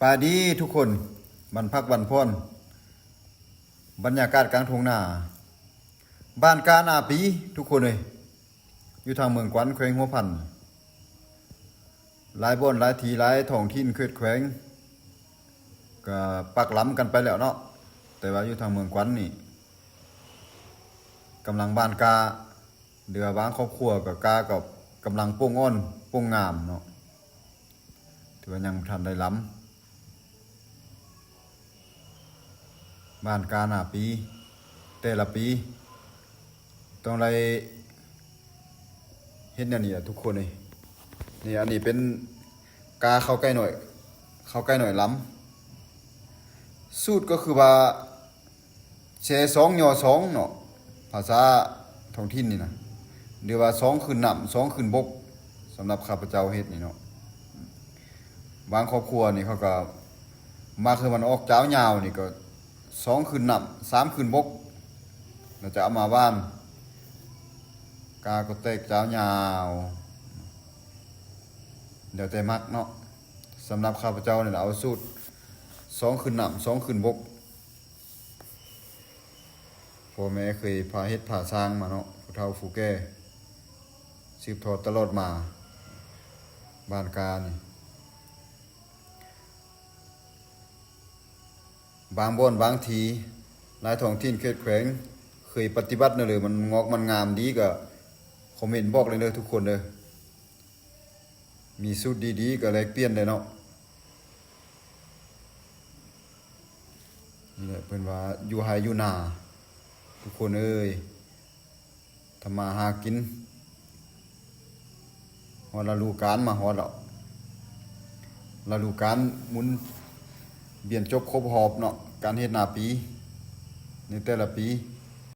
ปาดีทุกคนบรรพักบรรพรบรรยากาศกลางทุ่งนาบ้านกานาปีทุกคนเลยอยู่ทางเมืองกวันแขวงหัวพันหลายบ่อนหลายทีหลายท้องถิ่นเขตแขวงก็ปักหล้ำกันไปแล้วเนาะแต่ว่าอยู่ทางเมืองกวันนี่กำลังบ้านกาเดือบางครอบครัวกับกากับกำลังโป่งอ้อนโป่งงามเนาะถือว่ายังทันได้ล้ำบ้านกาหน้าปีแต่ละปีต้องได้เห็นอย่างนี้ทุกคนเลยนี่อันนี้เป็นกาเข้าใกล้หน่อยล้ำสูตรก็คือว่าแช่สองยอสองเนาะภาษาท้องถิ่นนี่นะหรือว่าสองคืนน้ำสองคืนบกสำหรับข้าพเจ้าเฮ็ดนี่เนาะบางครอบครัวนี่เขาก็มาคือมันออกเจ้ายาวนี่ก็สองคืนน้ำสามคืนบกเราจะเอามาบ้านกาก็เตกเจ้ายาวเดี๋ยวแต่มักเนาะสำหรับข้าพเจ้าเนี่ยเอาสูตรสองคืนน้ำสองคืนบกพ่อแม่เคยพาเฮ็ดผ่าสร้างมาเนาะผู้เฒ่าผู้แก่สืบทอดตลอดมาบ้านกานี่บางบ่อนบางทีหลายท้องถิ่นเขตแขวงเคยปฏิบัติเนอะเลยมันงอกมันงามดีก็คอมเมนต์บอกเลยเด้อทุกคนเด้อมีสูตรดีๆก็แลกเปลี่ยนได้เนาะนี่แหละเพิ่นว่าอยู่ไร่อยู่นาทุกคนเอ้ยทำมาหากินฮอดฤดูกาลมาฮอดแล้วฤดูกาลหมุนเบียนจบครบหอบเนาะการเฮ็ดนาปีในแต่ละปี